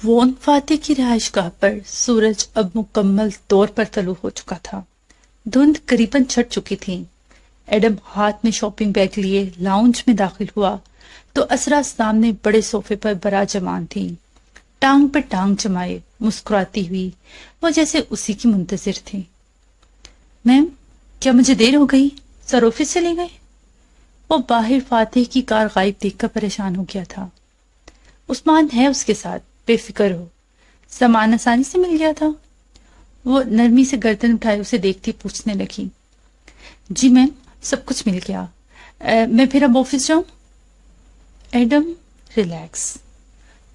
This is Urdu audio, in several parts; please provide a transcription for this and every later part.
وون فاتح کی رہائش گاہ پر سورج اب مکمل طور پر طلوع ہو چکا تھا۔ دھند قریباً چھٹ چکی تھی۔ ایڈم ہاتھ میں شاپنگ بیگ لیے لاؤنج میں داخل ہوا تو اسرا سامنے بڑے صوفے پر براجمان تھی، ٹانگ پر ٹانگ جمائے مسکراتی ہوئی، وہ جیسے اسی کی منتظر تھی۔ میم، کیا مجھے دیر ہو گئی؟ سر آفس چلے گئے؟ وہ باہر فاتح کی کار غائب دیکھ کر پریشان ہو گیا تھا۔ عثمان ہے اس کے ساتھ، بے فکر ہو، سامان آسانی سے مل گیا تھا۔ وہ نرمی سے گردن اٹھائے اسے دیکھتی پوچھنے لگی، جی میم، سب کچھ مل گیا، میں پھر اب آفس جاؤں؟ ایڈم، ریلیکس،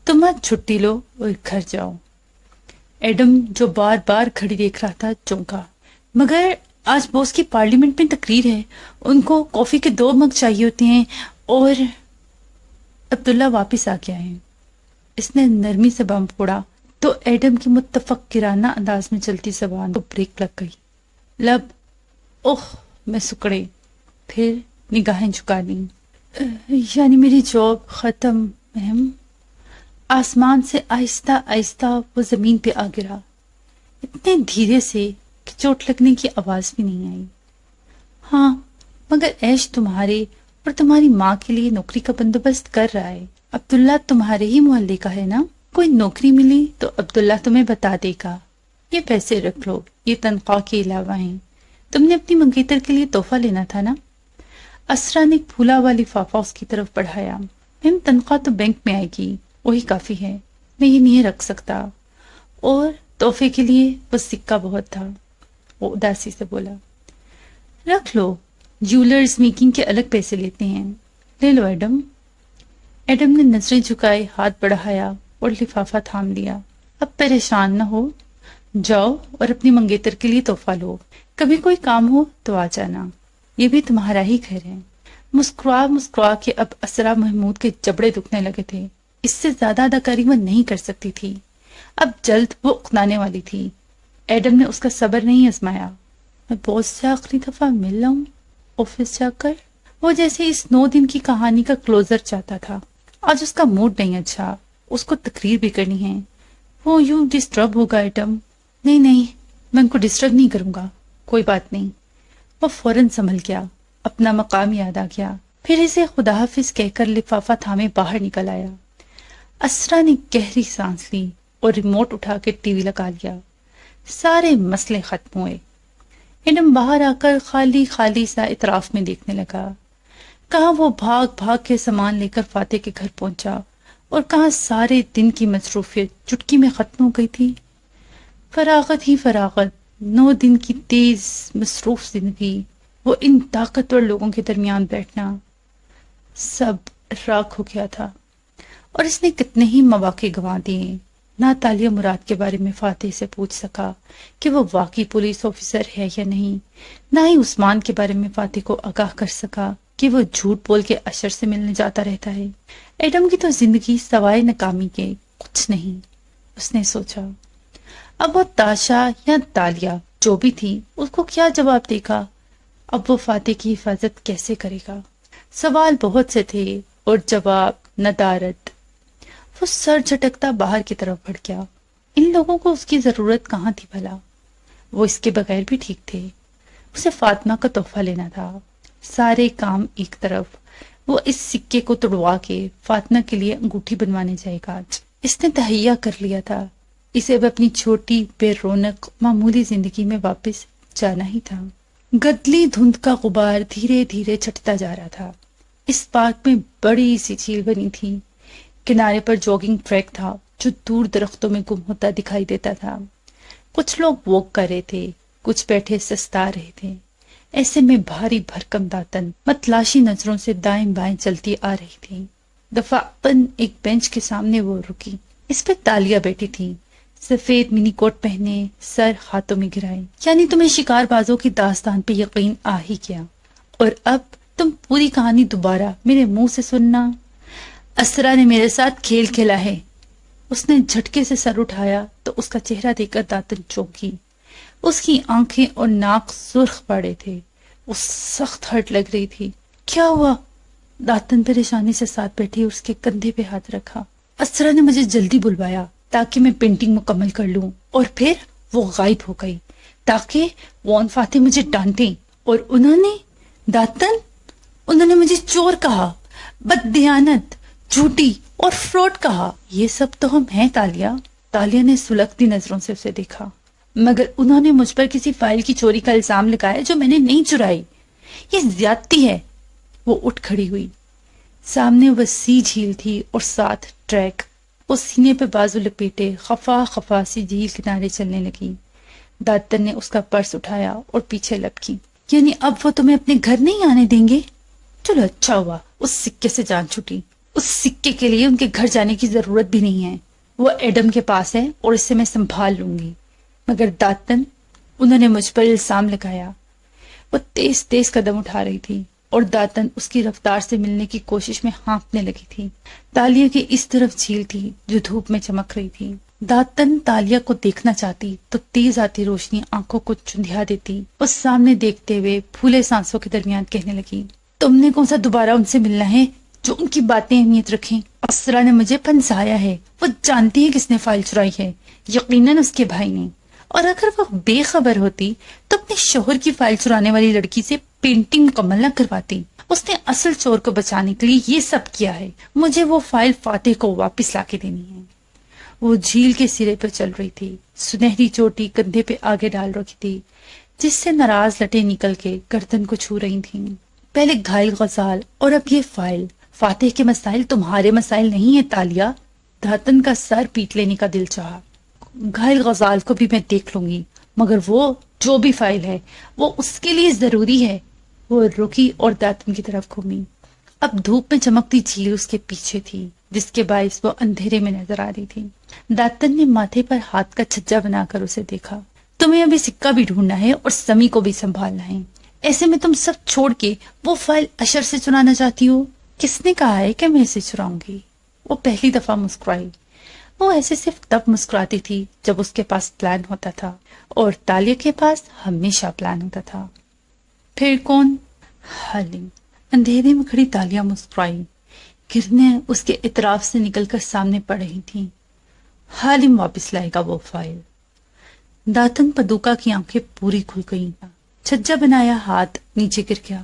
تم آج چھٹی لو اور گھر جاؤ۔ ایڈم جو بار بار گھڑی دیکھ رہا تھا چونکا، مگر آج باس کی پارلیمنٹ میں تقریر ہے، ان کو کافی کے 2 مگ چاہیے ہوتے ہیں، اور عبداللہ واپس آ گیا ہے۔ اس نے نرمی سے بم پھوڑا تو ایڈم کی متفکرانہ انداز میں چلتی زبان کو بریک لگ گئی۔ لب اوہ میں سکڑے، پھر نگاہیں جھکا لیں۔ یعنی میری جاب ختم میم؟ آسمان سے آہستہ آہستہ وہ زمین پہ آ گرا، اتنے دھیرے سے کہ چوٹ لگنے کی آواز بھی نہیں آئی۔ ہاں، مگر ایش تمہارے اور تمہاری ماں کے لیے نوکری کا بندوبست کر رہا ہے۔ عبداللہ تمہارے ہی محلے کا ہے نا؟ کوئی نوکری ملی تو عبداللہ تمہیں بتا دے گا۔ یہ پیسے رکھ لو، یہ تنخواہ کے علاوہ ہیں۔ تم نے اپنی منگیتر کے لیے تحفہ لینا تھا نا؟ اسرا نے پھولا والی لفافہ اس کی طرف بڑھایا۔ میم، تنخواہ تو بینک میں آئے گی، وہی کافی ہے، میں یہ نہیں رکھ سکتا، اور تحفے کے لیے وہ سکہ بہت تھا۔ وہ اداسی سے بولا، رکھ لو، جیولرز میکنگ کے الگ پیسے لیتے ہیں، لے لو ایڈم۔ ایڈم نے نظریں جھکائے ہاتھ بڑھایا اور لفافہ تھام لیا۔ اب پریشان نہ ہو، جاؤ اور اپنی منگیتر کے لیے تحفہ لو، کبھی کوئی کام ہو تو آ جانا، یہ بھی تمہارا ہی گھر ہے۔ مسکرا کے اب اسرا محمود کے جبڑے دکھنے لگے تھے۔ اس سے زیادہ اداکاری وہ نہیں کر سکتی تھی، اب جلد وہ اقنانے والی تھی۔ ایڈم نے اس کا صبر نہیں آزمایا۔ میں باس سے آخری دفعہ مل رہا ہوں آفس جا کر۔ وہ جیسے اس 9 دن کی کہانی کا کلوزر چاہتا تھا۔ آج اس کا موڈ نہیں اچھا، اس کو تقریر بھی کرنی ہے۔ وہ یوں ڈسٹرب ہوگا ایڈم۔ نہیں، میں ان کو ڈسٹرب نہیں کروں گا، کوئی بات نہیں۔ وہ فوراً سنبھل گیا، اپنا مقام یاد آ گیا، پھر اسے خدا حافظ کہہ کر لفافہ تھامے باہر نکل آیا۔ اسرا نے گہری سانس لی اور ریموٹ اٹھا کے ٹی وی لگا لیا۔ سارے مسئلے ختم ہوئے۔ ایڈم باہر آ کر خالی خالی سا اطراف میں دیکھنے لگا۔ کہاں وہ بھاگ بھاگ کے سامان لے کر فاتح کے گھر پہنچا، اور کہاں سارے دن کی مصروفیت چٹکی میں ختم ہو گئی تھی۔ فراغت ہی فراغت، 9 دن کی تیز مصروف زندگی، وہ ان طاقتور لوگوں کے درمیان بیٹھنا، سب راکھ ہو گیا تھا۔ اور اس نے کتنے ہی مواقع گنوا دیے۔ نہ تالیہ مراد کے بارے میں فاتح سے پوچھ سکا کہ وہ واقعی پولیس آفیسر ہے یا نہیں، نہ ہی عثمان کے بارے میں فاتح کو آگاہ کر سکا کہ وہ جھوٹ بول کے اشر سے ملنے جاتا رہتا ہے۔ ایڈم کی تو زندگی سوائے ناکامی کے کچھ نہیں، اس نے سوچا۔ اب وہ تاشا یا تالیہ جو بھی تھی، اس کو کیا جواب دے گا؟ اب وہ فاتح کی حفاظت کیسے کرے گا؟ سوال بہت سے تھے اور جواب ندارت۔ وہ سر جھٹکتا باہر کی طرف بڑھ گیا۔ ان لوگوں کو اس کی ضرورت کہاں تھی بھلا؟ وہ اس کے بغیر بھی ٹھیک تھے۔ اسے فاطمہ کا تحفہ لینا تھا۔ سارے کام ایک طرف، وہ اس سکے کو توڑوا کے فاطمہ کے لیے انگوٹھی بنوانے جائے گا آج۔ اس نے تہیہ کر لیا تھا، اسے اب اپنی چھوٹی بے رونق معمولی زندگی میں واپس جانا ہی تھا۔ گدلی دھند کا غبار دھیرے دھیرے چھٹتا جا رہا تھا۔ اس پارک میں بڑی سی جھیل بنی تھی، کنارے پر جاگنگ ٹریک تھا جو دور درختوں میں گم ہوتا دکھائی دیتا تھا۔ کچھ لوگ واک کر رہے تھے، کچھ بیٹھے سستا رہے تھے۔ ایسے میں بھاری بھرکم داتن متلاشی نظروں سے دائیں بائیں چلتی آ رہی تھی۔ دفعتاً ایک بینچ کے سامنے وہ رکی، اس پہ تالیہ بیٹھی تھی، سفید منی کوٹ پہنے، سر ہاتھوں میں گرائے۔ یعنی تمہیں شکار بازوں کی داستان پہ یقین آ ہی گیا، اور اب تم پوری کہانی دوبارہ میرے منہ سے سننا۔ اسرا نے میرے ساتھ کھیل کھیلا ہے۔ اس نے جھٹکے سے سر اٹھایا تو اس کا چہرہ دیکھ کر داتن چونکی۔ اس کی آنکھیں اور ناک سرخ پڑے تھے، وہ سخت ہرٹ لگ رہی تھی۔ کیا ہوا؟ داتن پریشانی سے ساتھ بیٹھی اس کے کندھے پہ ہاتھ رکھا۔ اسرا نے مجھے جلدی بلوایا، تاکہ میں پینٹنگ مکمل کر لوں، اور پھر وہ غائب ہو گئی تاکہ وان فاتح مجھے ڈانٹیں، اور انہوں نے مجھے چور کہا، بددیانت، جھوٹی اور فراڈ کہا۔ یہ سب تو ہم ہیں تالیہ۔ تالیہ نے سلگتی نظروں سے اسے دیکھا۔ مگر انہوں نے مجھ پر کسی فائل کی چوری کا الزام لگایا جو میں نے نہیں چرائی۔ یہ زیادتی ہے۔ وہ اٹھ کھڑی ہوئی۔ سامنے وسیع جھیل تھی اور ساتھ ٹریک۔ وہ سینے پہ بازو لپیٹے خفا خفا سی جھیل کنارے چلنے لگی۔ داتن نے اس کا پرس اٹھایا اور پیچھے لپکی۔ یعنی اب وہ تمہیں اپنے گھر نہیں آنے دیں گے؟ چلو اچھا ہوا، اس سکے سے جان چھٹی۔ اس سکے کے لیے ان کے گھر جانے کی ضرورت بھی نہیں ہے، وہ ایڈم کے پاس ہے اور اسے میں سنبھال لوں گی۔ مگر داتن، انہوں نے مجھ پر الزام لگایا۔ وہ تیز تیز قدم اٹھا رہی تھی اور داتن اس کی رفتار سے ملنے کی کوشش میں ہانپنے لگی تھی۔ تالیہ کی اس طرف جھیل تھی جو دھوپ میں چمک رہی تھی۔ داتن تالیہ کو دیکھنا چاہتی تو تیز آتی روشنی آنکھوں کو چندھیا دیتی۔ اس سامنے دیکھتے ہوئے پھولے سانسوں کے درمیان کہنے لگی، تم نے کون سا دوبارہ ان سے ملنا ہے جو ان کی باتیں اہمیت رکھیں؟ اسرا نے مجھے پھنسایا ہے، وہ جانتی ہے کس نے فائل چرائی ہے، یقیناً اس کے بھائی نے۔ اور اگر وہ بے خبر ہوتی تو اپنے شوہر کی فائل چرانے والی لڑکی سے پینٹنگ مکمل نہ کرواتی۔ اس نے اصل چور کو بچانے کے لیے یہ سب کیا ہے۔ مجھے وہ فائل فاتح کو واپس لا کے دینی ہے۔ وہ جھیل کے سرے پر چل رہی تھی، سنہری چوٹی کندھے پہ آگے ڈال رکھی تھی جس سے ناراض لٹیں نکل کے گردن کو چھو رہی تھیں۔ پہلے گھائل غزال اور اب یہ فائل۔ فاتح کے مسائل تمہارے مسائل نہیں ہیں تالیہ۔ دھاتن کا سر پیٹ لینے کا دل چاہا۔ گھائل غزال کو بھی میں دیکھ لوں گی، مگر وہ جو بھی فائل ہے وہ اس کے لیے ضروری ہے۔ وہ رکی اور داتن کی طرف گھومی۔ اب دھوپ میں چمکتی جھیل اس کے پیچھے تھی جس کے باعث وہ اندھیرے میں نظر آ رہی تھی۔ داتن نے ماتھے پر ہاتھ کا چھجا بنا کر اسے دیکھا۔ تمہیں ابھی سکہ بھی ڈھونڈنا ہے اور سمی کو بھی سنبھالنا ہے۔ ایسے میں تم سب چھوڑ کے وہ فائل اشر سے چرانا چاہتی ہو؟ کس نے کہا ہے کہ میں اسے چراؤں گی؟ وہ پہلی دفعہ مسکرائی۔ وہ ایسے صرف تب مسکراتی تھی جب اس کے پاس پلان ہوتا تھا، اور تالیہ کے پاس ہمیشہ پلان ہوتا تھا۔ پھر کون؟ حالم۔ اندھیرے میں کھڑی تالیہ مسکرائی۔ کرنیں اس کے اطراف سے نکل کر سامنے پڑ رہی تھیں۔ حالم واپس لائے گا وہ فائل۔ داتن پدوکا کی آنکھیں پوری کھل گئیں۔ چھجا بنایا ہاتھ نیچے گر گیا۔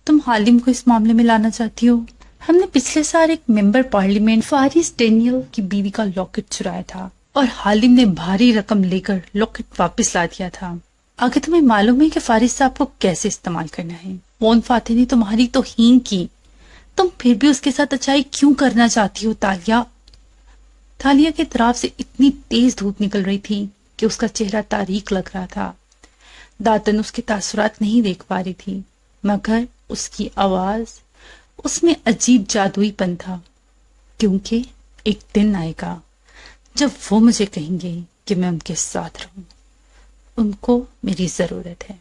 تم حالم کو اس معاملے میں لانا چاہتی ہو؟ ہم نے پچھلے سال ایک ممبر پارلیمنٹ فارس ڈینیل کی بیوی کا لاکٹ چرایا تھا اور حالم نے بھاری رقم لے کر لاکٹ واپس لا دیا تھا۔ آگے تمہیں معلوم ہے کہ فارس صاحب کو کیسے استعمال کرنا ہے۔ وان فاتح نے تمہاری توہین کی، تم پھر بھی اس کے ساتھ اچائی کیوں کرنا چاہتی ہو تالیہ؟ تالیہ کے طرف سے اتنی تیز دھوپ نکل رہی تھی کہ اس کا چہرہ تاریک لگ رہا تھا۔ داتن اس کے تاثرات نہیں دیکھ پا رہی تھی، مگر اس کی آواز، اس میں عجیب جادوئی پن تھا، کیونکہ ایک دن آئے گا جب وہ مجھے کہیں گے کہ میں ان کے ساتھ رہوں۔ ان کو میری ضرورت ہے۔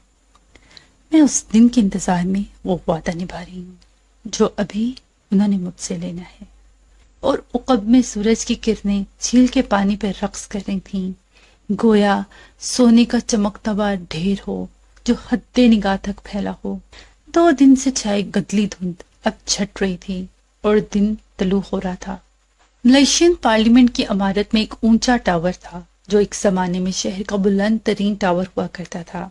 میں اس دن کے انتظار میں وہ وعدہ نبھا رہی ہوں جو ابھی انہوں نے مجھ سے لینا ہے۔ اور عقب میں سورج کی کرنیں جھیل کے پانی پہ رقص کر رہی تھیں، گویا سونے کا چمکتا ہوا ڈھیر ہو جو حد نگاہ تک پھیلا ہو۔ 2 دن سے چھائے گدلی دھند اب چھٹ رہی تھی اور دن طلوع ہو رہا تھا۔ ملیشین پارلیمنٹ کی عمارت میں ایک اونچا ٹاور تھا جو ایک زمانے میں شہر کا بلند ترین ٹاور ہوا کرتا تھا۔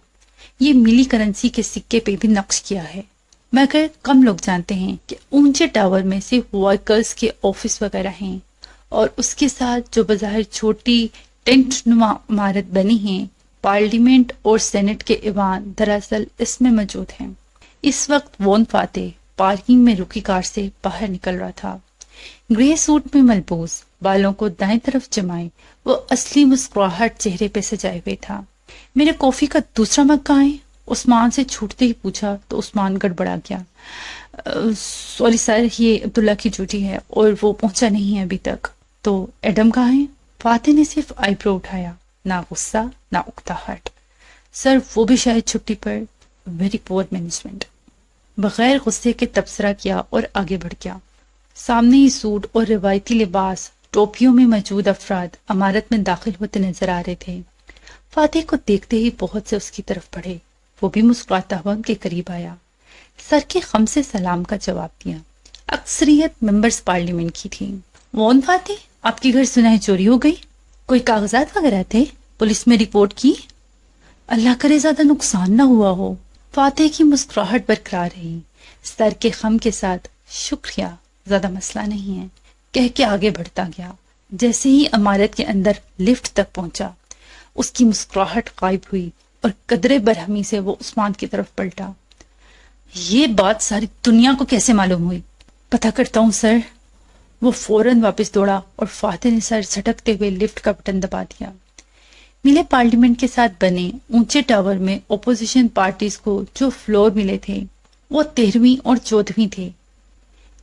یہ ملی کرنسی کے سکے پہ بھی نقش کیا ہے، مگر کم لوگ جانتے ہیں کہ اونچے ٹاور میں سے ورکرز کے آفس وغیرہ ہیں، اور اس کے ساتھ جو بظاہر چھوٹی ٹینٹ نما عمارت بنی ہیں، پارلیمنٹ اور سینٹ کے ایوان دراصل اس میں موجود ہیں۔ اس وقت وان فاتح پارکنگ میں رکی کار سے باہر نکل رہا تھا۔ گرے سوٹ میں ملبوس، بالوں کو دائیں طرف جمائے، وہ اصلی مسکراہٹ چہرے پہ سجائے ہوئے تھا۔ میرے کافی کا دوسرا مگ کہاں ہے؟ عثمان سے چھوٹتے ہی پوچھا تو عثمان گڑبڑا گیا۔ سوری سر، یہ عبداللہ کی ڈیوٹی ہے اور وہ پہنچا نہیں ہے ابھی تک۔ تو ایڈم کہاں ہے؟ فاتح نے صرف آئی برو اٹھایا، نہ غصہ نہ اکتاہٹ۔ سر وہ بھی شاید چھٹی پر۔ Very poor management. بغیر غصے کے تبصرہ کیا اور آگے بڑھ گیا۔ سامنے ہی سوٹ اور روایتی لباس ٹوپیوں میں موجود افراد عمارت میں داخل ہوتے نظر آ رہے تھے۔ فاتح کو دیکھتے ہی بہت سے اس کی طرف بڑھے۔ وہ بھی مسکراتا ہوا ان کے قریب آیا، سر کے خم سے سلام کا جواب دیا۔ اکثریت ممبرز پارلیمنٹ کی تھی۔ وان فاتح، آپ کے گھر سنا ہے چوری ہو گئی؟ کوئی کاغذات وغیرہ تھے؟ پولیس میں رپورٹ کی؟ اللہ کرے زیادہ نقصان نہ ہوا ہو۔ فاتح کی مسکراہٹ برقرار رہی، سر کے خم کے ساتھ شکریہ، زیادہ مسئلہ نہیں ہے کہہ کے آگے بڑھتا گیا۔ جیسے ہی عمارت کے اندر لفٹ تک پہنچا، اس کی مسکراہٹ غائب ہوئی اور قدرے برہمی سے وہ عثمان کی طرف پلٹا۔ یہ بات ساری دنیا کو کیسے معلوم ہوئی؟ پتہ کرتا ہوں سر۔ وہ فوراً واپس دوڑا اور فاتح نے سر جھٹکتے ہوئے لفٹ کا بٹن دبا دیا۔ ملے پارلیمنٹ کے ساتھ بنے اونچے ٹاور میں اپوزیشن پارٹیز کو جو فلور ملے تھے وہ 13ویں اور 14ویں تھے،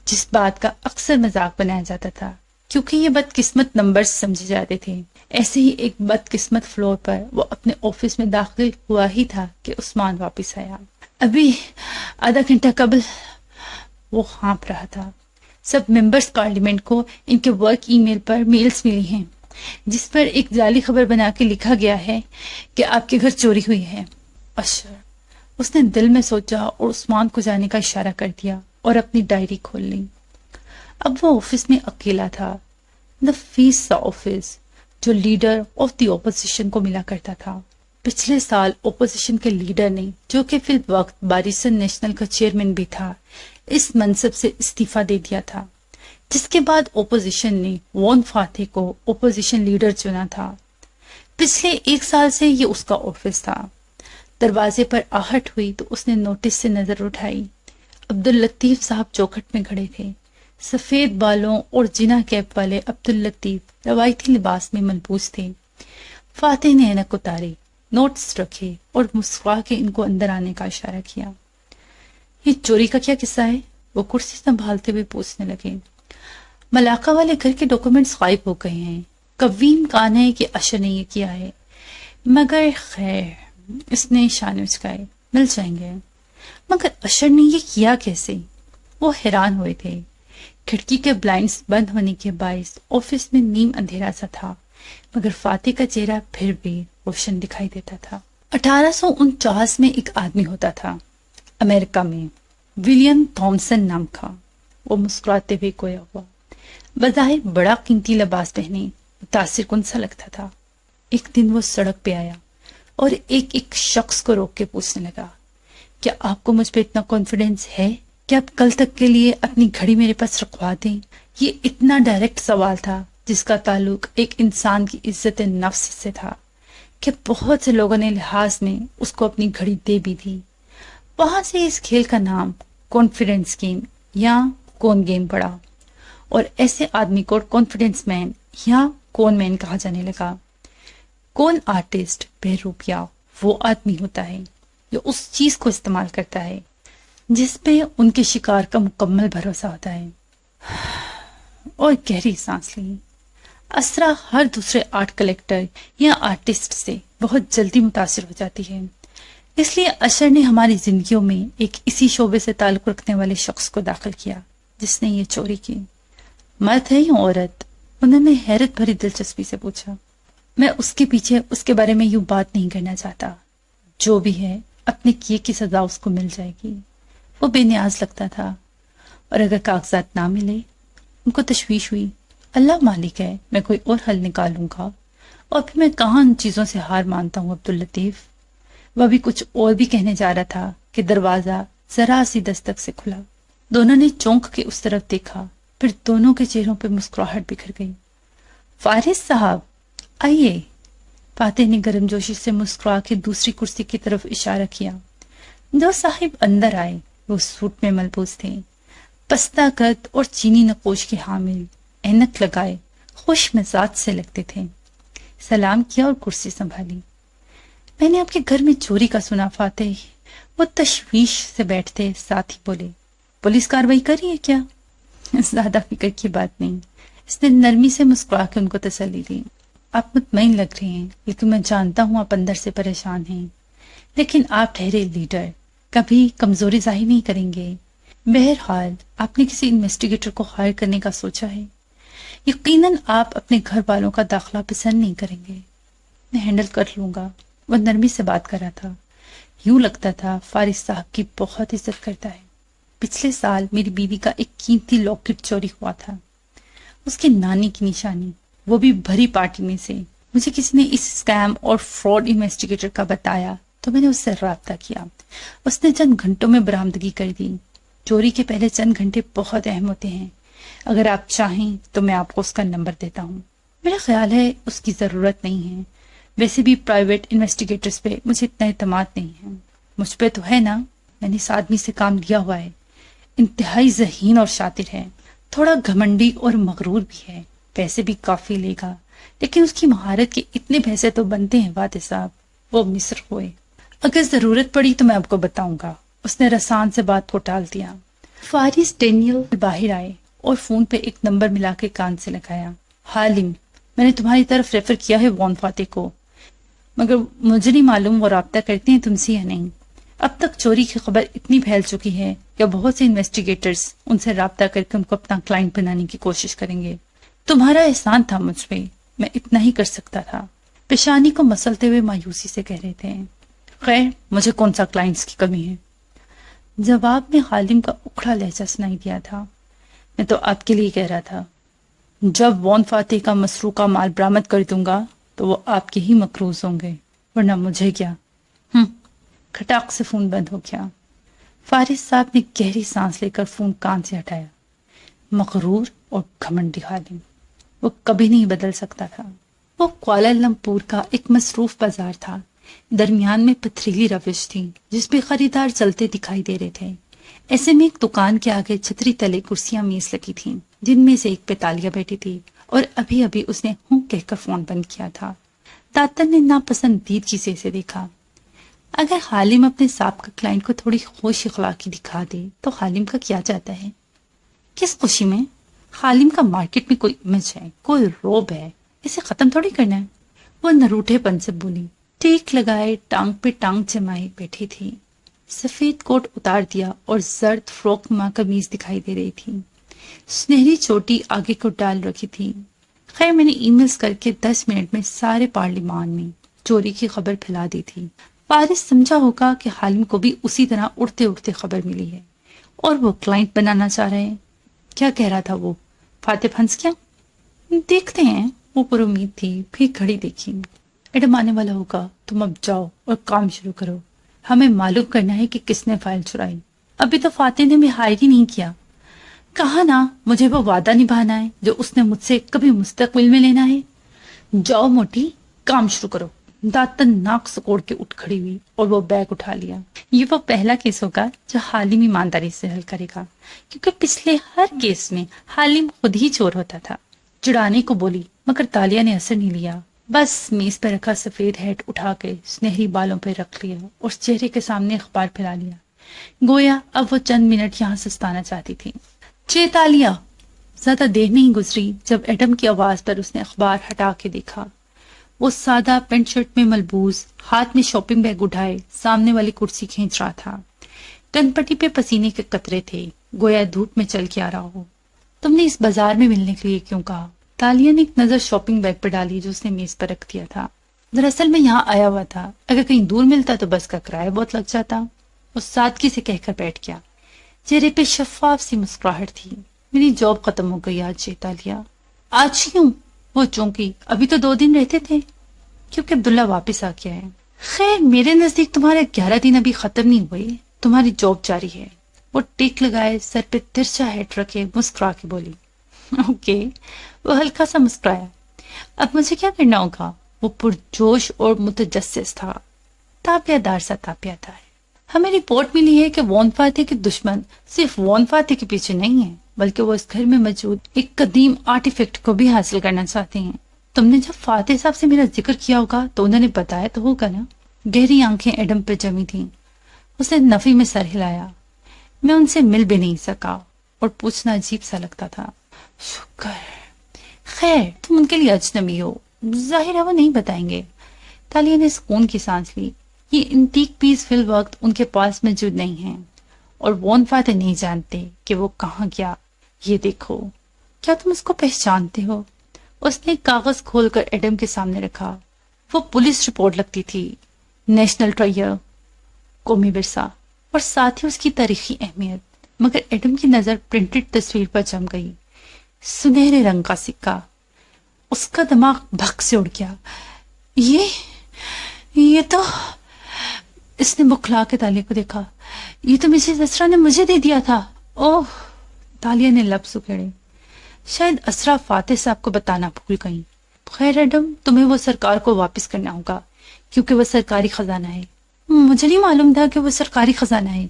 جس بات کا اکثر مذاق بنایا جاتا تھا کیونکہ یہ بدقسمت نمبرز سمجھے جاتے تھے۔ ایسے ہی ایک بدقسمت فلور پر وہ اپنے آفس میں داخل ہوا ہی تھا کہ عثمان واپس آیا۔ ابھی آدھا گھنٹہ قبل۔ وہ ہانپ رہا تھا۔ سب ممبرز پارلیمنٹ کو ان کے ورک ای میل پر میلز ملی ہیں جس پر ایک جعلی خبر بنا کے لکھا گیا ہے کہ آپ کے گھر چوری ہوئی ہے۔ اشر، اس نے دل میں سوچا اور عثمان کو جانے کا اشارہ کر دیا اور اپنی ڈائری کھول لی۔ اب وہ آفس میں اکیلا تھا، نفیس سا آفس جو لیڈر آف دی اپوزیشن کو ملا کرتا تھا۔ پچھلے سال اپوزیشن کے لیڈر نے، جو کہ فی الوقت باریسن نیشنل کا چیئرمین بھی تھا، اس منصب سے استعفیٰ دے دیا تھا، جس کے بعد اپوزیشن نے وان فاتح کو اپوزیشن لیڈر چنا تھا۔ پچھلے 1 سال سے یہ اس کا آفس تھا۔ دروازے پر آہٹ ہوئی تو اس نے نوٹس سے نظر اٹھائی۔ عبداللطیف صاحب چوکھٹ میں کھڑے تھے۔ سفید بالوں اور جنا کیپ والے عبداللطیف روایتی لباس میں ملبوس تھے۔ فاتح نے اینک اتاری، نوٹس رکھے اور مسکرا کے ان کو اندر آنے کا اشارہ کیا۔ یہ چوری کا کیا قصہ ہے؟ وہ کرسی سنبھالتے ہوئے پوچھنے لگے۔ ملاقہ والے گھر کے ڈاکومنٹس غائب ہو گئے ہیں۔ قوی امکان ہے کہ اشر نے یہ کیا ہے، مگر خیر، اس نے شانے اچکائے، مل جائیں گے۔ مگر اشر نے یہ کیا کیسے؟ وہ حیران ہوئے تھے۔ کھڑکی کے بلائنڈز بند ہونے کے باعث آفس میں نیم اندھیرا سا تھا، مگر فاتح کا چہرہ پھر بھی روشن دکھائی دیتا تھا۔ 1849 میں ایک آدمی ہوتا تھا امریکہ میں، ولیم تھامسن نام کا۔ وہ مسکراتے ہوئے گویا ہوا، بظاہر بڑا قیمتی لباس پہنے متاثر کن سا لگتا تھا۔ ایک دن وہ سڑک پہ آیا اور ایک شخص کو روک کے پوچھنے لگا، کیا آپ کو مجھ پہ اتنا کانفیڈنس ہے کہ آپ کل تک کے لیے اپنی گھڑی میرے پاس رکھوا دیں؟ یہ اتنا ڈائریکٹ سوال تھا جس کا تعلق ایک انسان کی عزت نفس سے تھا کہ بہت سے لوگوں نے لحاظ میں اس کو اپنی گھڑی دے بھی دی۔ وہاں سے اس کھیل کا نام کانفیڈنس گیم یا کون گیم پڑا، اور ایسے آدمی کو کانفیڈنس مین یا کون مین کہا جانے لگا۔ کون آرٹسٹ بے روپیہ وہ آدمی ہوتا ہے جو اس چیز کو استعمال کرتا ہے جس پہ ان کے شکار کا مکمل بھروسہ ہوتا ہے۔ اور گہری سانس لی۔ اسرا ہر دوسرے آرٹ کلیکٹر یا آرٹسٹ سے بہت جلدی متاثر ہو جاتی ہے، اس لیے اشر نے ہماری زندگیوں میں ایک اسی شعبے سے تعلق رکھنے والے شخص کو داخل کیا جس نے یہ چوری کی۔ مرد ہے یا عورت؟ انہوں نے حیرت بھری دلچسپی سے پوچھا۔ میں اس کے پیچھے اس کے بارے میں یوں بات نہیں کرنا چاہتا۔ جو بھی ہے اپنے کیے کی سزا اس کو مل جائے گی۔ وہ بے نیاز لگتا تھا، اور اگر کاغذات نہ ملے، ان کو تشویش ہوئی۔ اللہ مالک ہے، میں کوئی اور حل نکالوں گا، اور پھر میں کہاں ان چیزوں سے ہار مانتا ہوں عبداللطیف۔ وہ بھی کچھ اور بھی کہنے جا رہا تھا کہ دروازہ ذرا سی دستک سے کھلا۔ دونوں نے چونک کے اس طرف دیکھا، پھر دونوں کے چہروں پہ مسکراہٹ بکھر گئی۔ فارس صاحب آئیے۔ فاتح نے گرم جوشی سے مسکرا کے دوسری کرسی کی طرف اشارہ کیا۔ دو صاحب اندر آئے۔ وہ سوٹ میں ملبوس تھے، پستہ قد اور چینی نقوش کے حامل، اینک لگائے، خوش مزاج سے لگتے تھے۔ سلام کیا اور کرسی سنبھالی۔ میں نے آپ کے گھر میں چوری کا سنا فاتح۔ وہ تشویش سے بیٹھتے ساتھ ہی بولے، پولیس کاروائی کری ہے کیا؟ زیادہ فکر کی بات نہیں۔ اس نے نرمی سے مسکرا کے ان کو تسلی دی۔ آپ مطمئن لگ رہے ہیں، لیکن میں جانتا ہوں آپ اندر سے پریشان ہیں، لیکن آپ ٹھہرے لیڈر کبھی کمزوری ظاہر نہیں کریں گے۔ بہرحال آپ نے کسی انویسٹیگیٹر کو ہائر کرنے کا سوچا ہے؟ یقیناً آپ اپنے گھر والوں کا داخلہ پسند نہیں کریں گے۔ میں ہینڈل کر لوں گا۔ وہ نرمی سے بات کر رہا تھا، یوں لگتا تھا فارس صاحب کی بہت عزت کرتا ہے۔ پچھلے سال میری بیوی کا ایک قیمتی لاکٹ چوری ہوا تھا، اس کی نانی کی نشانی، وہ بھی بھری پارٹی میں سے۔ مجھے کسی نے اس اسکیم اور فراڈ انویسٹیگیٹر کا بتایا تو میں نے اس سے رابطہ کیا۔ اس نے چند گھنٹوں میں برآمدگی کر دی۔ چوری کے پہلے چند گھنٹے بہت اہم ہوتے ہیں، اگر آپ چاہیں تو میں آپ کو اس کا نمبر دیتا ہوں۔ میرا خیال ہے اس کی ضرورت نہیں ہے، ویسے بھی پرائیویٹ انویسٹیگیٹرز پہ مجھے اتنا اعتماد نہیں ہے۔ مجھ پہ تو ہے نا، میں نے اس آدمی سے کام لیا ہوا ہے، انتہائی ذہین اور شاطر ہے، تھوڑا گھمنڈی اور مغرور بھی ہے، پیسے بھی کافی لے گا، لیکن اس کی مہارت کے اتنے پیسے تو بنتے ہیں واد صاحب، وہ مصر ہوئے۔ اگر ضرورت پڑی تو میں آپ کو بتاؤں گا۔ اس نے رسان سے بات کو ٹال دیا۔ فارس ڈینیل باہر آئے اور فون پہ ایک نمبر ملا کے کان سے لگایا۔ حالم، میں نے تمہاری طرف ریفر کیا ہے وان فاتح کو، مگر مجھے نہیں معلوم وہ رابطہ کرتے ہیں تم سے یا نہیں۔ اب تک چوری کی خبر اتنی پھیل چکی ہے کہ بہت سے انویسٹیگیٹرز ان سے رابطہ کر کے ان کو اپنا کلائنٹ بنانے کی کوشش کریں گے۔ تمہارا احسان تھا مجھ پہ، میں اتنا ہی کر سکتا تھا۔ پیشانی کو مسلتے ہوئے مایوسی سے کہہ رہے تھے۔ خیر، مجھے کون سا کلائنٹس کی کمی ہے؟ جواب میں حالم کا اکھڑا لہجہ سنائی دیا تھا۔ میں تو آپ کے لیے کہہ رہا تھا، جب وان فاتح کا مسروقہ مال برآمد کر دوں گا تو وہ آپ کے ہی مقروض ہوں گے، ورنہ مجھے کیا۔ کھٹاک سے فون بند ہو گیا۔ فارس صاحب نے گہری سانس لے کر فون کان سے ہٹایا۔ مغرور اور گھمنڈی حالم، وہ کبھی نہیں بدل سکتا تھا۔ وہ کوالالمپور کا ایک مصروف بازار تھا، درمیان میں پتھریلی روش تھی جس پہ خریدار چلتے دکھائی دے رہے تھے۔ ایسے میں ایک دکان کے آگے چھتری تلے کرسیاں میز لگی تھیں، جن میں سے ایک پہ تالیہ بیٹھی تھی اور ابھی ابھی اس نے ہوں کہہ کر فون بند کیا تھا۔ داتن نے ناپسندیدگی سے اسے دیکھا۔ اگر حالم اپنے سابقہ کلائنٹ کو تھوڑی خوش اخلاقی دکھا دے تو حالم کا کیا جاتا ہے؟ کس خوشی میں؟ حالم کا مارکیٹ میں کوئی امیج ہے، کوئی روب ہے، اسے ختم تھوڑی کرنا ہے۔ وہ نروٹھے پن سے بولی، ٹیک لگائے ٹانگ پہ ٹانگ جمائے بیٹھی تھی۔ سفید کوٹ اتار دیا اور زرد فروک نما قمیض دکھائی دے رہی تھی۔ سنہری چوٹی آگے کو ڈال رکھی تھی۔ خیر، میں نے ای میلز کر کے 10 منٹ میں سارے پارلیمان میں چوری کی خبر پھیلا دی تھی۔ فارس سمجھا ہوگا کہ حالم کو بھی اسی طرح اڑتے اڑتے خبر ملی ہے اور وہ کلائنٹ بنانا چاہ رہے ہیں۔ کیا کہہ رہا تھا وہ؟ فاتح پھنس کیا؟ دیکھتے ہیں، وہ پر امید تھی۔ پھر گھڑی دیکھی، ایڈم آنے والا ہوگا، تم اب جاؤ اور کام شروع کرو۔ ہمیں معلوم کرنا ہے کہ کس نے فائل چرائی۔ ابھی تو فاتح نے بھی ہائر ہی نہیں کیا۔ کہا نا، مجھے وہ وعدہ نبھانا ہے جو اس نے مجھ سے کبھی مستقبل میں لینا ہے۔ جاؤ موٹی، کام شروع کرو۔ داتن ناک سکوڑ کے اٹھ کھڑی ہوئی اور وہ بیگ اٹھا لیا۔ یہ وہ پہلا کیس ہوگا جو حالم ایمانداری سے حل کرے گا، کیونکہ پچھلے ہر کیس میں حالم خود ہی چور ہوتا تھا۔ چڑانے کو بولی مگر تالیہ نے اثر نہیں لیا۔ بس میز پہ رکھا سفید ہیٹ اٹھا کے سنہری بالوں پہ رکھ لیا اور چہرے کے سامنے اخبار پھیلا لیا، گویا اب وہ چند منٹ یہاں سستانا چاہتی تھی۔ تالیہ! زیادہ دیر نہیں گزری جب ایڈم کی آواز پر اس نے اخبار ہٹا کے دیکھا۔ وہ سادہ پینٹ شرٹ میں ملبوس، ہاتھ میں شاپنگ بیگ اٹھائے سامنے والی کرسی کھینچ رہا تھا۔ کن پٹی پہ پسینے کے قطرے تھے، گویا دھوپ میں چل کے آ رہا ہو۔ تم نے اس بازار میں ملنے کے لیے کیوں کہا؟ تالیہ نے ایک نظر شاپنگ بیگ پہ ڈالی جو اس نے میز پر رکھ دیا تھا۔ دراصل میں یہاں آیا ہوا تھا، اگر کہیں دور ملتا تو بس کا کرایہ بہت لگ جاتا۔ وہ سادگی سے کہہ کر بیٹھ گیا۔ چہرے پہ شفاف سی مسکراہٹ تھی۔ میری جاب ختم ہو گئی آج تالیہ۔ آج کیوں؟ وہ چونکی، ابھی تو 2 دن رہتے تھے، کیونکہ عبداللہ واپس آ گیا ہے۔ خیر، میرے نزدیک تمہارے 11 دن ابھی ختم نہیں ہوئے، تمہاری جاب جاری ہے۔ وہ ٹیک لگائے سر پہ ترچھا ہیٹ رکھے مسکرا کے بولی۔ اوکے، وہ ہلکا سا مسکرایا۔ اب مجھے کیا کرنا ہوگا؟ وہ پرجوش اور متجسس تھا، تاپیہ دار سا تاپیہ تھا۔ ہمیں رپورٹ ملی ہے کہ وان فاتح کے دشمن صرف وان فاتح کے پیچھے نہیں ہیں، بلکہ وہ اس گھر میں موجود ایک قدیم آرٹیفیکٹ کو بھی حاصل کرنا چاہتے ہیں۔ تم نے جب فاتح صاحب سے میرا ذکر کیا ہوگا تو انہوں نے بتایا تو ہوگا نا؟ گہری آنکھیں ایڈم پہ جمی تھیں۔ اس نے نفی میں سر ہلایا۔ میں ان سے مل بھی نہیں سکا اور پوچھنا عجیب سا لگتا تھا۔ شکر۔ خیر، تم ان کے لیے اجنبی ہو، ظاہر ہے وہ نہیں بتائیں گے۔ تالیہ نے سکون کی سانس لی۔ یہ انٹیک پیس فی الوقت ان کے پاس موجود نہیں ہیں اور وان فاتح نہیں جانتے کہ وہ کہاں گیا۔ یہ دیکھو، کیا تم اس کو پہچانتے ہو؟ اس نے کاغذ کھول کر ایڈم کے سامنے رکھا۔ وہ پولیس رپورٹ لگتی تھی، نیشنل ٹرائر، قومی ورثہ اور ساتھ ہی اس کی تاریخی اہمیت۔ مگر ایڈم کی نظر پرنٹڈ تصویر پر جم گئی۔ سنہرے رنگ کا سکہ، اس کا دماغ بھگ سے اڑ گیا. یہ تو اس نے بکھلا کے تالیہ کو دیکھا. یہ تو مسز اسرا نے مجھے دے دیا تھا. اوہ. تالیہ نے لفظ اکھیڑے. شاید اسرا فاتح صاحب کو بتانا بھول گئی. خیر ایڈم، تمہیں وہ سرکار کو واپس کرنا ہوگا کیونکہ وہ سرکاری خزانہ ہے. مجھے نہیں معلوم تھا کہ وہ سرکاری خزانہ ہے.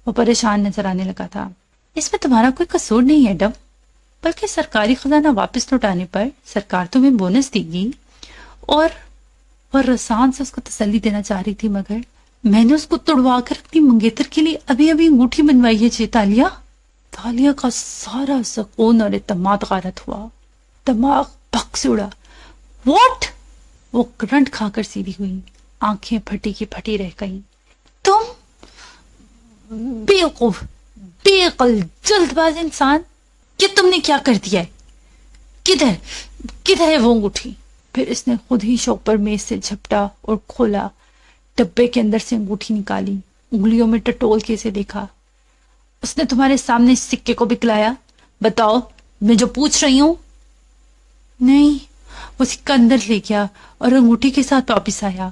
وہ پریشان نظر آنے لگا تھا. اس میں تمہارا کوئی قصور نہیں ایڈم، بلکہ سرکاری خزانہ واپس لوٹانے پر سرکار تمہیں بونس دے گی. اور رسان سے اس کو تسلی دینا چاہ رہی تھی، مگر میں نے اس کو توڑوا کر اپنی منگیتر کے لیے ابھی انگوٹھی بنوائی ہے. تالیہ. تالیہ کا سارا سکون اور اعتماد غارت ہوا. دماغ بھگ سے اڑا. واٹ؟ وہ کرنٹ کھا کر سیدھی ہوئی. آنکھیں پھٹی کی پھٹی رہ گئی. تم بیوقوف، بے عقل، جلد باز انسان، کہ تم نے کیا کر دیا ہے؟ کدھر ہے وہ انگوٹھی؟ پھر اس نے خود ہی شوق پر میز سے جھپٹا اور کھولا. ڈبے کے اندر سے انگوٹھی نکالی. انگلیوں میں ٹٹول کے اسے دیکھا. اس نے تمہارے سامنے اس سکے کو بکلایا؟ بتاؤ، میں جو پوچھ رہی ہوں. نہیں. وہ سکہ اندر لے گیا اور انگوٹھی کے ساتھ واپس آیا.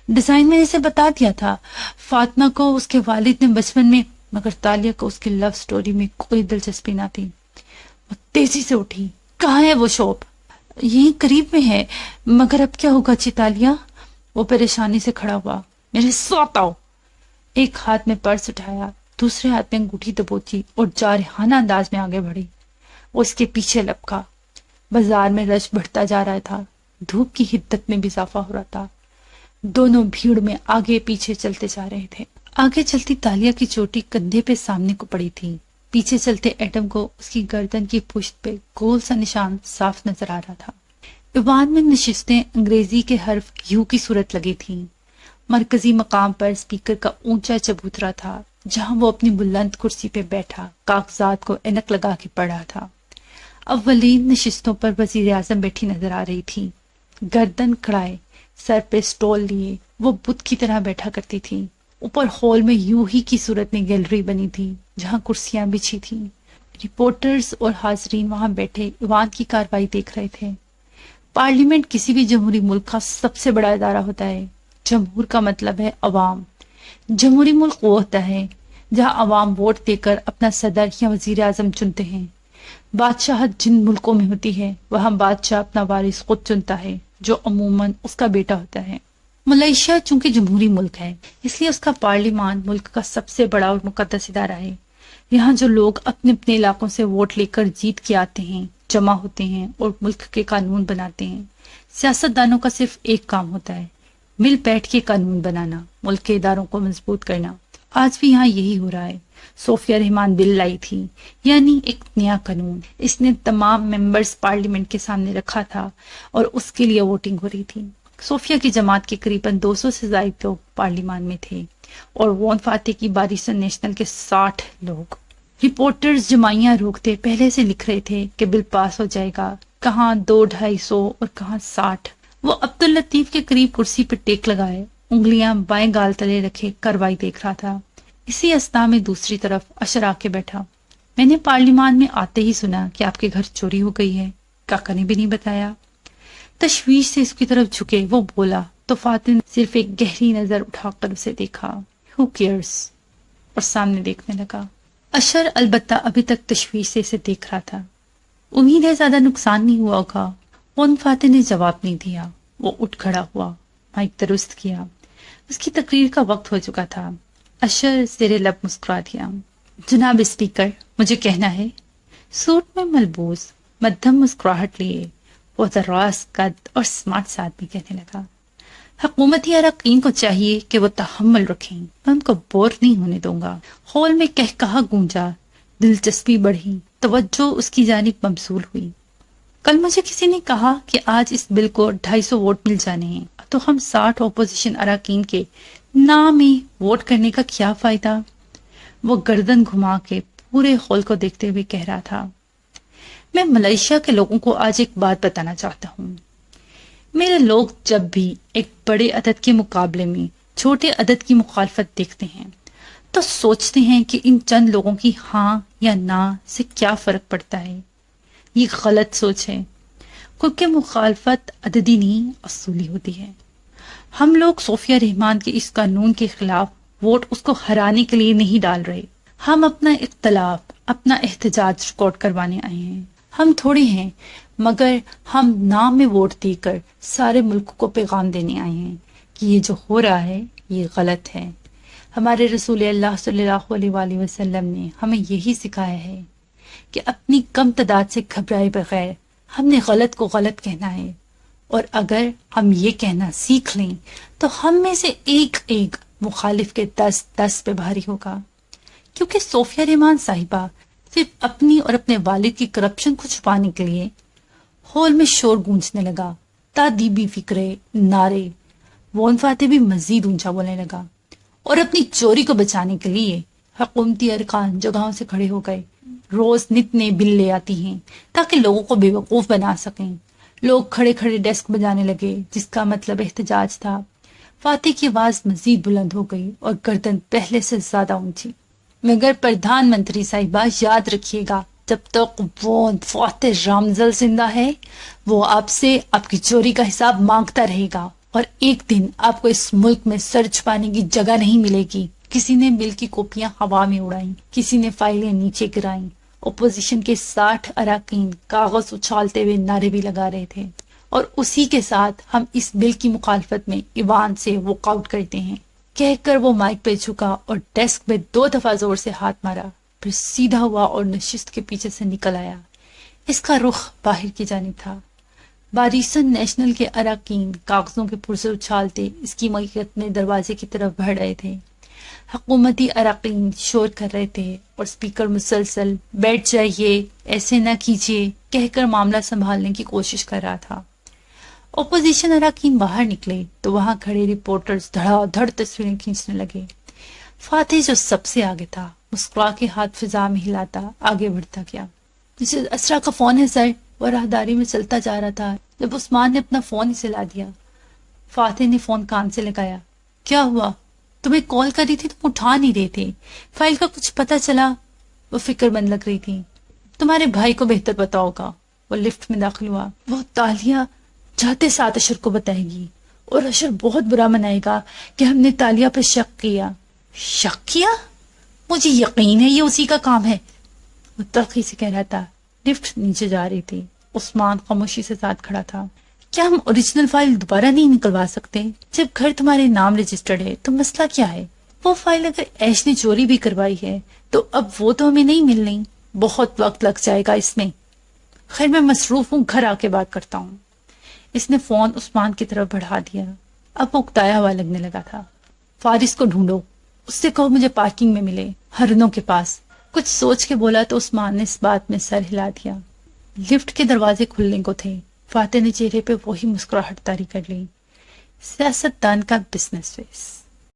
ڈیزائن میں اسے بتا دیا تھا. فاطمہ کو اس کے والد نے بچپن میں، مگر تالیہ کو اس کی لو سٹوری میں کوئی دلچسپی نہ تھی. وہ تیزی سے اٹھی. کہاں ہے وہ شاپ؟ یہیں قریب میں ہے، مگر اب کیا ہوگا تالیہ؟ وہ پریشانی سے کھڑا ہوا. میرے ساتھ آؤ. ایک ہاتھ میں پرس اٹھایا، دوسرے ہاتھ میں انگوٹھی دبوچی اور جارحانہ انداز میں آگے بڑھی. وہ اس کے پیچھے لپکا. بازار میں رش بڑھتا جا رہا تھا. دھوپ کی حدت میں بھی اضافہ ہو رہا تھا. دونوں بھیڑ میں آگے پیچھے چلتے جا رہے تھے. آگے چلتی تالیہ کی چوٹی کندھے پہ سامنے کو پڑی تھی. پیچھے چلتے ایڈم کو اس کی گردن کی پشت پہ گول سا نشان صاف نظر آ رہا تھا. ایوان میں نشستیں انگریزی کے حرف یو کی صورت لگی تھیں. مرکزی مقام پر اسپیکر کا اونچا چبوترا تھا، جہاں وہ اپنی بلند کرسی پہ بیٹھا کاغذات کو اینک لگا کے پڑھ رہا تھا. اولین نشستوں پر وزیر اعظم بیٹھی نظر آ رہی تھی. گردن کھڑائے، سر پہ سٹول لیے وہ بت کی طرح بیٹھا کرتی تھی. اوپر ہال میں یوں ہی کی صورت میں گیلری بنی تھی جہاں کرسیاں بچھی تھیں. رپورٹرز اور حاضرین وہاں بیٹھے ایوان کی کاروائی دیکھ رہے تھے. پارلیمنٹ کسی بھی جمہوری ملک کا سب سے بڑا ادارہ ہوتا ہے. جمہور کا مطلب ہے عوام. جمہوری ملک وہ ہوتا ہے جہاں عوام ووٹ دے کر اپنا صدر یا وزیر اعظم چنتے ہیں. بادشاہت جن ملکوں میں ہوتی ہے وہاں بادشاہ اپنا وارث خود چنتا ہے، جو عموماً اس کا بیٹا ہوتا ہے. ملائیشیا چونکہ جمہوری ملک ہے، اس لیے اس کا پارلیمان ملک کا سب سے بڑا اور مقدس ادارہ ہے. یہاں جو لوگ اپنے اپنے علاقوں سے ووٹ لے کر جیت کے آتے ہیں، جمع ہوتے ہیں اور ملک کے قانون بناتے ہیں. سیاستدانوں کا صرف ایک کام ہوتا ہے، مل بیٹھ کے قانون بنانا، ملک کے اداروں کو مضبوط کرنا. آج بھی یہاں یہی ہو رہا ہے. صوفیہ رحمان بل لائی تھی، یعنی ایک نیا قانون. اس نے تمام ممبرز پارلیمنٹ کے سامنے رکھا تھا اور اس کے لیے ووٹنگ ہو رہی تھی. صوفیہ کی جماعت کے قریباً 200 سے زائد لوگ پارلیمان میں تھے اور وون فاتح کی باریسن نیشنل کے 60 لوگ. رپورٹرز جمائیاں روکتے پہلے سے لکھ رہے تھے کہ بل پاس ہو جائے گا، کہاں 200-250 اور کہاں 60. وہ عبداللطیف کے قریب کرسی پر ٹیک لگائے، انگلیاں بائیں گال تلے رکھے کاروائی دیکھ رہا تھا. اسی اثنا میں دوسری طرف اشر آ کے بیٹھا. میں نے پارلیمان میں آتے ہی سنا کہ آپ کے گھر چوری ہو گئی ہے. کاکا نے بھی نہیں بتایا. تشویش سے اس کی طرف جھکے وہ بولا تو فاتح نے صرف ایک گہری نظر اٹھا کر اسے دیکھا. Who cares؟ اور سامنے دیکھنے لگا. اشر البتہ ابھی تک تشویش سے اسے دیکھ رہا تھا. امید ہے زیادہ نقصان نہیں ہوا ہوگا. وون فاتح نے جواب نہیں دیا. وہ اٹھ کھڑا ہوا، مائک درست کیا. اس کی تقریر کا وقت ہو چکا تھا. اشر زیر لب مسکرا دیا. جناب اسپیکر، مجھے کہنا ہے. سوٹ میں ملبوس مدھم مسکراہٹ لیے وہ دراز قد اور سمارٹ سے آدمی کہنے لگا، حکومتی اراکین کو چاہیے کہ وہ تحمل رکھیں. میں ان کو بور نہیں ہونے دوں گا. ہال میں کہا گونجا. دلچسپی بڑھی، توجہ اس کی جانب مبذول ہوئی. کل مجھے کسی نے کہا کہ آج اس بل کو 250 ووٹ مل جانے ہیں، تو ہم 60 اپوزیشن اراکین کے نام ہی ووٹ کرنے کا کیا فائدہ؟ وہ گردن گھما کے پورے ہال کو دیکھتے ہوئے کہہ رہا تھا. میں ملائیشیا کے لوگوں کو آج ایک بات بتانا چاہتا ہوں. میرے لوگ جب بھی ایک بڑے عدد کے مقابلے میں چھوٹے عدد کی مخالفت دیکھتے ہیں تو سوچتے ہیں کہ ان چند لوگوں کی ہاں یا نہ سے کیا فرق پڑتا ہے. یہ غلط سوچ ہے. کیونکہ مخالفت عددی نہیں اصولی ہوتی ہے۔ ہم لوگ صوفیہ رحمان کے اس قانون کے خلاف ووٹ اس کو ہرانے کے لیے نہیں ڈال رہے، ہم اپنا اختلاف، اپنا احتجاج ریکارڈ کروانے آئے ہیں۔ ہم تھوڑے ہیں، مگر ہم نام میں ووٹ دے کر سارے ملک کو پیغام دینے آئے ہیں کہ یہ جو ہو رہا ہے یہ غلط ہے۔ ہمارے رسول اللہ صلی اللہ علیہ وآلہ وسلم نے ہمیں یہی سکھایا ہے کہ اپنی کم تعداد سے گھبرائے بغیر ہم نے غلط کو غلط کہنا ہے، اور اگر ہم یہ کہنا سیکھ لیں تو ہم میں سے ایک ایک مخالف کے 10 پہ بھاری ہوگا۔ کیونکہ صوفیہ رحمان صاحبہ صرف اپنی اور اپنے والد کی کرپشن کو چھپانے کے لیے ہال میں شور گونجنے لگا، تادیبی فکرے، نعرے، وون فاتح بھی مزید اونچا بولنے لگا، اور اپنی چوری کو بچانے کے لیے حکومتی ارکان جگہوں سے کھڑے ہو گئے۔ روز نت نئے بل لے آتی ہیں تاکہ لوگوں کو بے وقوف بنا سکیں۔ لوگ کھڑے کھڑے ڈیسک بجانے لگے، جس کا مطلب احتجاج تھا۔ فاتح کی آواز مزید بلند ہو گئی اور گردن پہلے سے زیادہ اونچی۔ مگر پردھان منتری صاحبہ یاد رکھیے گا، جب تک وہ فاتح رامزل زندہ ہے وہ آپ سے آپ کی چوری کا حساب مانگتا رہے گا، اور ایک دن آپ کو اس ملک میں سر چھپانے کی جگہ نہیں ملے گی۔ کسی نے بل کی کاپیاں ہوا میں اڑائیں، کسی نے فائلیں نیچے گرائیں۔ اپوزیشن کے 60 اراکین کاغذ اچھالتے ہوئے نعرے بھی لگا رہے تھے، اور اسی کے ساتھ ہم اس بل کی مخالفت میں ایوان سے واک آؤٹ کرتے ہیں کہہ کر وہ مائک پہ جھکا اور ڈیسک پہ 2 دفعہ زور سے ہاتھ مارا، پھر سیدھا ہوا اور نشست کے پیچھے سے نکل آیا۔ اس کا رخ باہر کی جانب تھا۔ باریسن نیشنل کے اراکین کاغذوں کے پرزے اچھالتے اس کی ملکیت میں دروازے کی طرف بڑھ رہے تھے۔ حکومتی اراکین شور کر رہے تھے اور اسپیکر مسلسل بیٹھ جائیے، ایسے نہ کیجیے کہہ کر معاملہ سنبھالنے کی کوشش کر رہا تھا۔ اپوزیشن اراکین باہر نکلے تو وہاں کھڑے رپورٹرز دھڑا دھڑ تصویریں کھینچنے لگے۔ فاتح جو سب سے آگے تھا مسکرا کے ہاتھ فضا میں ہلاتا آگے بڑھتا گیا۔ مسز اسرا کا فون ہے سر۔ وہ راہداری میں چلتا جا رہا تھا جب عثمان نے اپنا فون ہی سلا دیا۔ فاتح نے فون کان سے لگایا۔ کیا ہوا؟ تمہیں کال کری تھی تم اٹھا نہیں رہے تھے، فائل کا کچھ پتا چلا؟ وہ فکر مند لگ رہی تھی۔ تمہارے بھائی کو بہتر پتا ہوگا۔ وہ لفٹ میں داخل ہوا۔ وہ تالیہ جاتے ساتھ اشر کو بتائے گی، اور اشر بہت برا منائے گا کہ ہم نے تالیہ پہ شک کیا۔ شک کیا؟ مجھے یقین ہے یہ اسی کا کام ہے، وہ تلخی سے کہہ رہا تھا۔ لفٹ نیچے جا رہی تھی۔ عثمان خاموشی سے ساتھ کھڑا تھا۔ کیا ہم اوریجنل فائل دوبارہ نہیں نکلوا سکتے؟ جب گھر تمہارے نام رجسٹرڈ ہے تو مسئلہ کیا ہے؟ وہ فائل اگر ایش نے چوری بھی کروائی ہے تو اب وہ تو ہمیں نہیں ملنی، بہت وقت لگ جائے گا اس میں۔ خیر میں مصروف ہوں، گھر آ کے بات کرتا ہوں۔ اس نے فون عثمان کی طرف بڑھا دیا۔ اب وہ اکتایا ہوا لگنے لگا تھا۔ فارس کو ڈھونڈو، اس سے کہو مجھے پارکنگ میں ملے، ہرنوں کے پاس۔ کچھ سوچ کے بولا تو عثمان نے اس بات میں سر ہلا دیا۔ لفٹ کے دروازے کھلنے کو تھے۔ فاتح نے چہرے پہ وہی مسکراہٹ طاری کر لی۔ سیاست دان کا بزنس فیس۔